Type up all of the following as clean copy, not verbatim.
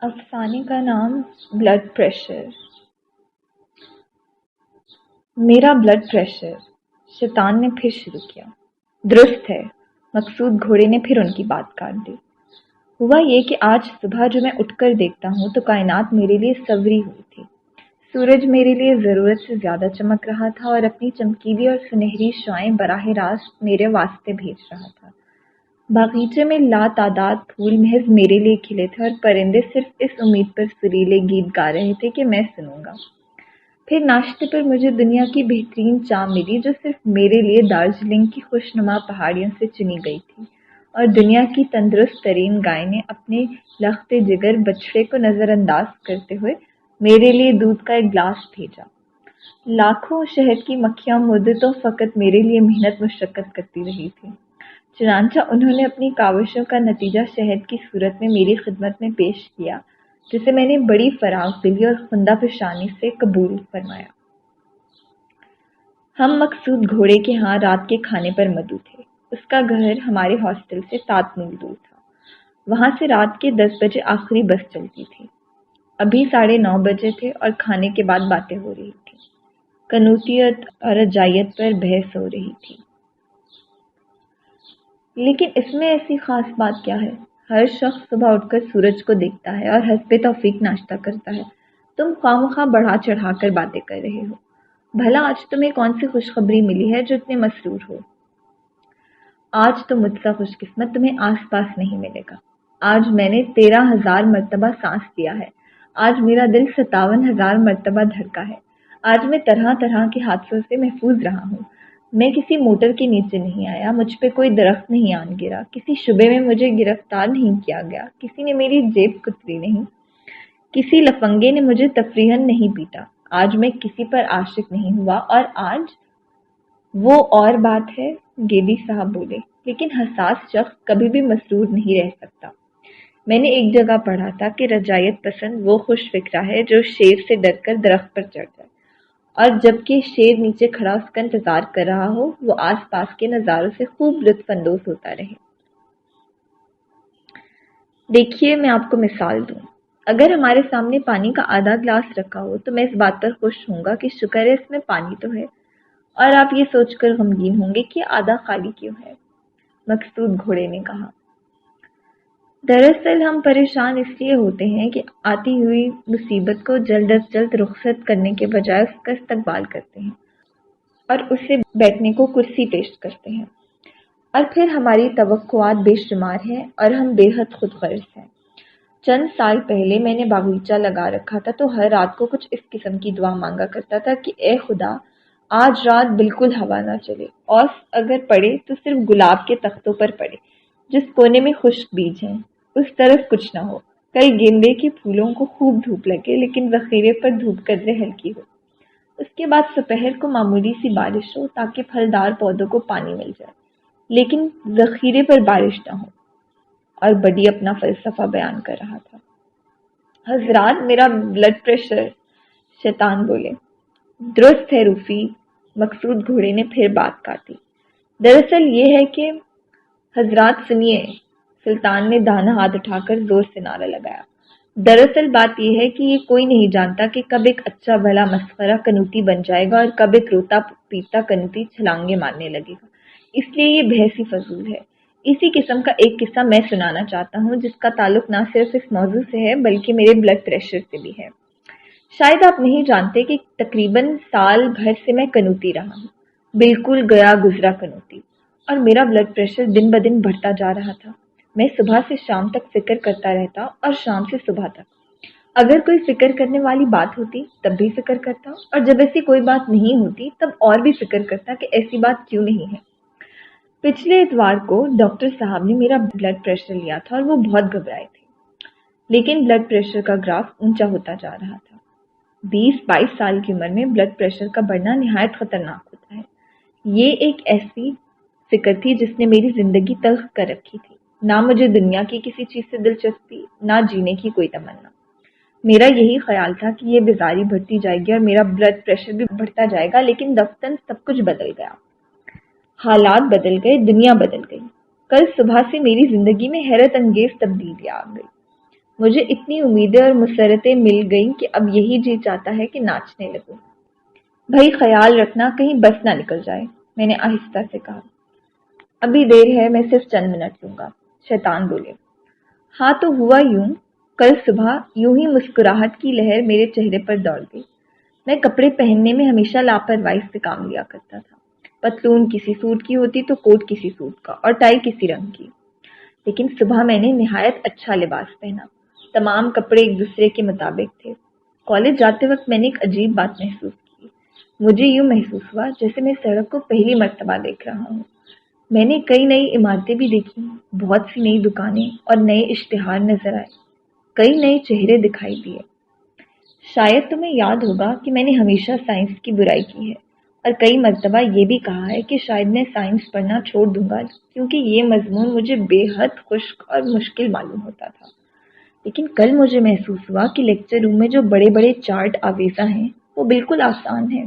افسانے کا نام بلڈ پریشر۔ میرا بلڈ پریشر، شیطان نے پھر شروع کیا۔ درست ہے، مقصود گھوڑے نے پھر ان کی بات کاٹ دی۔ ہوا یہ کہ آج صبح جو میں اٹھ کر دیکھتا ہوں تو کائنات میرے لیے سنوری ہوئی تھی۔ سورج میرے لیے ضرورت سے زیادہ چمک رہا تھا اور اپنی چمکیلی اور سنہری شعاعیں براہ راست میرے واسطے بھیج رہا تھا۔ باغیچے میں لا تعداد پھول محض میرے لیے کھلے تھے اور پرندے صرف اس امید پر سریلے گیت گا رہے تھے کہ میں سنوں گا۔ پھر ناشتے پر مجھے دنیا کی بہترین چائے ملی جو صرف میرے لیے دارجلنگ کی خوشنما پہاڑیوں سے چنی گئی تھی، اور دنیا کی تندرست ترین گائے نے اپنے لخت جگر بچڑے کو نظر انداز کرتے ہوئے میرے لیے دودھ کا ایک گلاس بھیجا۔ لاکھوں شہد کی مکھیاں مدتوں فقط میرے لیے محنت مشقت کرتی رہی تھی، چنانچہ انہوں نے اپنی کاوشوں کا نتیجہ شہد کی صورت میں میری خدمت میں پیش کیا، جسے میں نے بڑی فراخ دلی اور خندہ پیشانی سے قبول فرمایا۔ ہم مقصود گھوڑے کے ہاں رات کے کھانے پر مدعو تھے۔ اس کا گھر ہمارے ہاسٹل سے 7 میل دور تھا۔ وہاں سے رات کے 10 بجے آخری بس چلتی تھی۔ ابھی 9:30 بجے تھے اور کھانے کے بعد باتیں ہو رہی تھیں، قنوتیت اور رجائیت پر بحث ہو رہی تھی۔ لیکن اس میں ایسی خاص بات کیا ہے؟ ہر شخص صبح اٹھ کر سورج کو دیکھتا ہے اور حسب توفیق ناشتہ کرتا ہے۔ تم خواہ بڑھا چڑھا کر باتیں کر رہے ہو۔ بھلا آج تمہیں کون سی خوشخبری ملی ہے جو اتنے مسرور ہو؟ آج تو مجھ سا خوش قسمت تمہیں آس پاس نہیں ملے گا۔ آج میں نے 13,000 مرتبہ سانس لیا ہے۔ آج میرا دل 57,000 مرتبہ دھڑکا ہے۔ آج میں طرح طرح کے حادثوں سے محفوظ رہا ہوں۔ میں کسی موٹر کے نیچے نہیں آیا، مجھ پہ کوئی درخت نہیں آن گرا، کسی شبے میں مجھے گرفتار نہیں کیا گیا، کسی نے میری جیب کتری نہیں، کسی لفنگے نے مجھے تفریحاً نہیں پیٹا۔ آج میں کسی پر عاشق نہیں ہوا، اور آج وہ اور بات ہے، گیدی صاحب بولے، لیکن حساس شخص کبھی بھی مسرور نہیں رہ سکتا۔ میں نے ایک جگہ پڑھا تھا کہ رجائیت پسند وہ خوش فکرہ ہے جو شیر سے ڈر کر درخت پر چڑھ جائے، اور جبکہ شیر نیچے کھڑا اس کا انتظار کر رہا ہو، وہ آس پاس کے نظاروں سے خوب لطف اندوز ہوتا رہے۔ دیکھیے، میں آپ کو مثال دوں۔ اگر ہمارے سامنے پانی کا آدھا گلاس رکھا ہو تو میں اس بات پر خوش ہوں گا کہ شکر ہے اس میں پانی تو ہے، اور آپ یہ سوچ کر غمگین ہوں گے کہ آدھا خالی کیوں ہے۔ مقصود گھوڑے نے کہا، دراصل ہم پریشان اس لیے ہوتے ہیں کہ آتی ہوئی مصیبت کو جلد از جلد رخصت کرنے کے بجائے اس کا استقبال کرتے ہیں اور اسے بیٹھنے کو کرسی پیش کرتے ہیں، اور پھر ہماری توقعات بے شمار ہیں اور ہم بے حد خود غرض ہیں۔ چند سال پہلے میں نے باغیچہ لگا رکھا تھا تو ہر رات کو کچھ اس قسم کی دعا مانگا کرتا تھا کہ اے خدا، آج رات بالکل ہوا نہ چلے، اور اگر پڑے تو صرف گلاب کے تختوں پر پڑے، جس کونے میں خشک بیج ہیں اس طرف کچھ نہ ہو، کل گیندے کے پھولوں کو خوب دھوپ لگے لیکن ذخیرے پر دھوپ قدرے ہلکی ہو، اس کے بعد دوپہر کو معمولی سی بارش ہو تاکہ پھلدار پودوں کو پانی مل جائے، لیکن ذخیرے پر بارش نہ ہو۔ اور بڑی اپنا فلسفہ بیان کر رہا تھا۔ حضرات، میرا بلڈ پریشر، شیطان بولے۔ درست ہے روفی، مقصود گھوڑے نے پھر بات کاٹی۔ دراصل یہ ہے کہ حضرات سنیے، سلطان نے دانا ہاتھ اٹھا کر زور سے نعرہ لگایا۔ دراصل بات یہ ہے کہ یہ کوئی نہیں جانتا کہ کب ایک اچھا بھلا مسخرہ کنوتی بن جائے گا اور کب ایک روتا پیتا کنوتی چھلانگے مارنے لگے گا، اس لیے یہ بحث ہی فضول ہے۔ اسی قسم کا ایک قصہ میں سنانا چاہتا ہوں جس کا تعلق نہ صرف اس موضوع سے ہے بلکہ میرے بلڈ پریشر سے بھی ہے۔ شاید آپ نہیں جانتے کہ تقریباً سال بھر سے میں کنوتی رہا ہوں، بالکل گیا گزرا کنوتی، اور میرا بلڈ پریشر دن بدن بڑھتا جا رہا تھا۔ میں صبح سے شام تک فکر کرتا رہتا اور شام سے صبح تک۔ اگر کوئی فکر کرنے والی بات ہوتی تب بھی فکر کرتا، اور جب ایسی کوئی بات نہیں ہوتی تب اور بھی فکر کرتا کہ ایسی بات کیوں نہیں ہے۔ پچھلے اتوار کو ڈاکٹر صاحب نے میرا بلڈ پریشر لیا تھا اور وہ بہت گھبرائے تھے، لیکن بلڈ پریشر کا گراف اونچا ہوتا جا رہا تھا۔ 20-22 سال کی عمر میں بلڈ پریشر کا بڑھنا نہایت خطرناک ہوتا ہے۔ یہ ایک ایسی فکر تھی جس نے میری زندگی تلخ کر رکھی تھی۔ نہ مجھے دنیا کی کسی چیز سے دلچسپی، نہ جینے کی کوئی تمنا۔ میرا یہی خیال تھا کہ یہ بیزاری بڑھتی جائے گی اور میرا بلڈ پریشر بھی بڑھتا جائے گا، لیکن دفتن سب کچھ بدل گیا۔ حالات بدل گئے، دنیا بدل گئی۔ کل صبح سے میری زندگی میں حیرت انگیز تبدیلیاں آ گئی۔ مجھے اتنی امیدیں اور مسرتیں مل گئیں کہ اب یہی جی چاہتا ہے کہ ناچنے لگوں۔ بھائی خیال رکھنا کہیں بس نہ نکل جائے، میں نے آہستہ سے کہا۔ ابھی دیر ہے، میں صرف چند منٹ لوں گا، شیطان بولے۔ ہاں تو ہوا یوں، کل صبح یوں ہی مسکراہٹ کی لہر میرے چہرے پر دوڑ گئی۔ میں کپڑے پہننے میں ہمیشہ لاپرواہی سے کام لیا کرتا تھا۔ پتلون کسی سوٹ کی ہوتی تو کوٹ کسی سوٹ کا اور ٹائی کسی رنگ کی، لیکن صبح میں نے نہایت اچھا لباس پہنا۔ تمام کپڑے ایک دوسرے کے مطابق تھے۔ کالج جاتے وقت میں نے ایک عجیب بات محسوس کی۔ مجھے یوں محسوس ہوا جیسے میں سڑک کو پہلی مرتبہ دیکھ رہا ہوں۔ میں نے کئی نئی عمارتیں بھی دیکھی، بہت سی نئی دکانیں اور نئے اشتہار نظر آئے، کئی نئے چہرے دکھائی دیے۔ شاید تمہیں یاد ہوگا کہ میں نے ہمیشہ سائنس کی برائی کی ہے اور کئی مرتبہ یہ بھی کہا ہے کہ شاید میں سائنس پڑھنا چھوڑ دوں گا کیونکہ یہ مضمون مجھے بے حد خشک اور مشکل معلوم ہوتا تھا۔ لیکن کل مجھے محسوس ہوا کہ لیکچر روم میں جو بڑے بڑے چارٹ آویزاں ہیں وہ بالکل آسان ہیں۔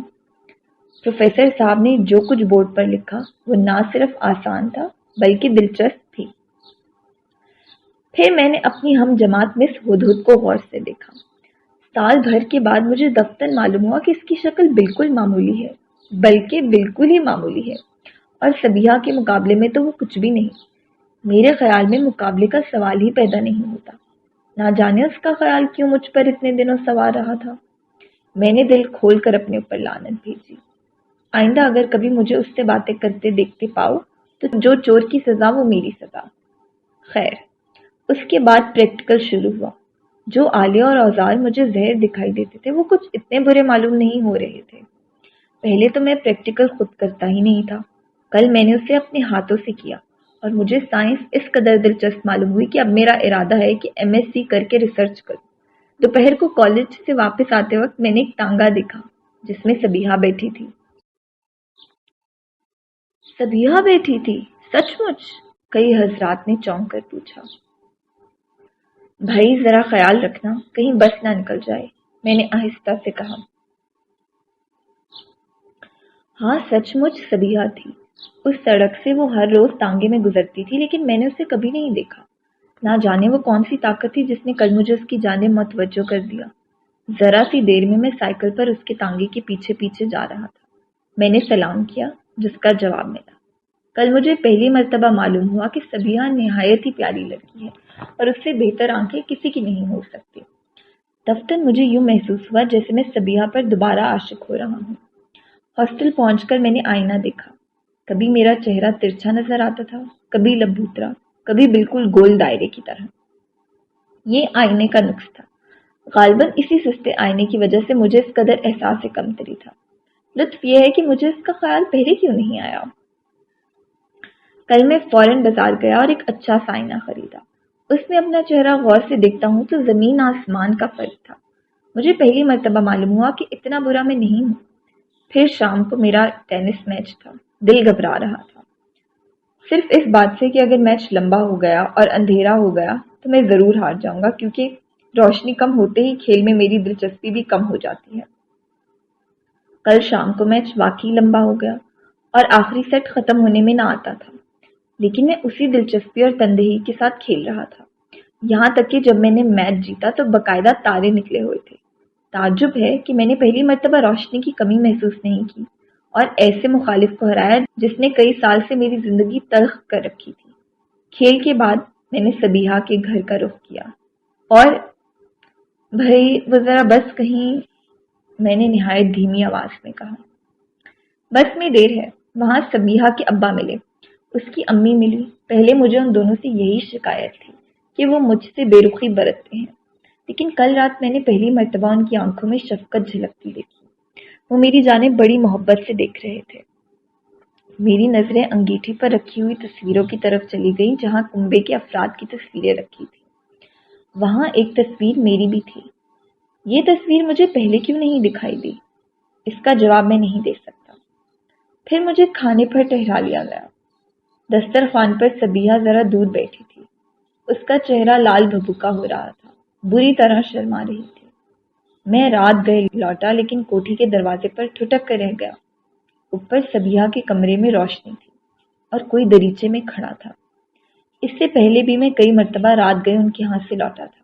پروفیسر صاحب نے جو کچھ بورڈ پر لکھا وہ نہ صرف آسان تھا بلکہ دلچسپ تھی۔ پھر میں نے اپنی ہم جماعت مس ہدہد کو غور سے دیکھا۔ سال بھر کے بعد مجھے دفتر معلوم ہوا کہ اس کی شکل بالکل معمولی ہے، بلکہ بالکل ہی معمولی ہے، اور سبیہا کے مقابلے میں تو وہ کچھ بھی نہیں۔ میرے خیال میں مقابلے کا سوال ہی پیدا نہیں ہوتا۔ نہ جانے اس کا خیال کیوں مجھ پر اتنے دنوں سوار رہا تھا۔ میں نے دل کھول کر اپنے اوپر لعنت بھیجی۔ آئندہ اگر کبھی مجھے اس سے باتیں کرتے دیکھتے پاؤ تو جو چور کی سزا وہ میری سزا۔ خیر، اس کے بعد پریکٹیکل شروع ہوا۔ جو آلے اور اوزار مجھے زہر دکھائی دیتے تھے وہ کچھ اتنے برے معلوم نہیں ہو رہے تھے۔ پہلے تو میں پریکٹیکل خود کرتا ہی نہیں تھا، کل میں نے اسے اپنے ہاتھوں سے کیا اور مجھے سائنس اس قدر دلچسپ معلوم ہوئی کہ اب میرا ارادہ ہے کہ ایم ایس سی کر کے ریسرچ کروں۔ دوپہر کو کالج سے واپس آتے وقت میں نے ایک ٹانگا دیکھا جس میں سبیہا بیٹھی تھی۔ سبیہا بیٹھی تھی؟ سچ مچ؟ کئی حضرات نے چونک کر پوچھا۔ بھائی ذرا خیال رکھنا کہیں بس نہ نکل جائے، میں نے آہستہ سے کہا۔ ہاں سچ مچ سبیہا تھی۔ اس سڑک سے وہ ہر روز ٹانگے میں گزرتی تھی لیکن میں نے اسے کبھی نہیں دیکھا۔ نہ جانے وہ کون سی طاقت تھی جس نے کل مجھے اس کی جانب متوجہ کر دیا۔ ذرا سی دیر میں سائیکل پر اس کے ٹانگے کے پیچھے پیچھے جا رہا تھا۔ میں نے سلام کیا جس کا جواب ملا۔ کل مجھے پہلی مرتبہ معلوم ہوا کہ سبیہا نہایت ہی پیاری لڑکی ہے اور اس سے بہتر آنکھیں کسی کی نہیں ہو سکتی۔ دفتر مجھے یوں محسوس ہوا جیسے میں سبیہا پر دوبارہ عاشق ہو رہا ہوں۔ ہاسٹل پہنچ کر میں نے آئینہ دیکھا۔ کبھی میرا چہرہ ترچھا نظر آتا تھا، کبھی لبوترا، کبھی بالکل گول دائرے کی طرح۔ یہ آئینے کا نقص تھا۔ غالباً اسی سستے آئینے کی وجہ سے مجھے اس قدر احساس کمتری تھا۔ لطف یہ ہے کہ مجھے اس کا خیال پہلے کیوں نہیں آیا۔ کل میں فوراً بازار گیا اور ایک اچھا سا آئینہ خریدا۔ اس میں اپنا چہرہ غور سے دیکھتا ہوں تو زمین آسمان کا فرق تھا۔ مجھے پہلی مرتبہ معلوم ہوا کہ اتنا برا میں نہیں ہوں۔ پھر شام کو میرا ٹینس میچ تھا۔ دل گھبرا رہا تھا، صرف اس بات سے کہ اگر میچ لمبا ہو گیا اور اندھیرا ہو گیا تو میں ضرور ہار جاؤں گا کیونکہ روشنی کم ہوتے ہی کھیل میں میری دلچسپی بھی کم ہو جاتی ہے۔ کل شام کو میچ واقعی لمبا ہو گیا اور آخری سیٹ ختم ہونے میں نہ آتا تھا، لیکن میں اسی دلچسپی اور تندہی کے ساتھ کھیل رہا تھا، یہاں تک کہ جب میں نے میچ جیتا تو باقاعدہ تارے نکلے ہوئے تھے۔ تعجب ہے کہ میں نے پہلی مرتبہ روشنی کی کمی محسوس نہیں کی اور ایسے مخالف کو ہرایا جس نے کئی سال سے میری زندگی تلخ کر رکھی تھی۔ کھیل کے بعد میں نے سبیہا کے گھر کا رخ کیا اور بھائی وہ ذرا بس کہیں، میں نے نہایت دھیمی آواز میں کہا۔ بس میں دیر ہے۔ وہاں سبیہا کے ابا ملے، اس کی امی ملی۔ پہلے مجھے ان دونوں سے یہی شکایت تھی کہ وہ مجھ سے بے رخی برتتے ہیں، لیکن کل رات میں نے پہلی مرتبہ ان کی آنکھوں میں شفقت جھلکتی دیکھی۔ وہ میری جانب بڑی محبت سے دیکھ رہے تھے۔ میری نظریں انگیٹھی پر رکھی ہوئی تصویروں کی طرف چلی گئیں جہاں کنبے کے افراد کی تصویریں رکھی تھیں۔ وہاں ایک تصویر میری بھی تھی۔ یہ تصویر مجھے پہلے کیوں نہیں دکھائی دی؟ اس کا جواب میں نہیں دے سکتا۔ پھر مجھے کھانے پر ٹہرا لیا گیا۔ دسترخوان پر سبیہا ذرا دور بیٹھی تھی۔ اس کا چہرہ لال بھبکا ہو رہا تھا، بری طرح شرما رہی تھی۔ میں رات گئے لوٹا لیکن کوٹھی کے دروازے پر ٹھٹک کر رہ گیا۔ اوپر سبیہا کے کمرے میں روشنی تھی اور کوئی دریچے میں کھڑا تھا۔ اس سے پہلے بھی میں کئی مرتبہ رات گئے ان کے ہاں سے لوٹا تھا،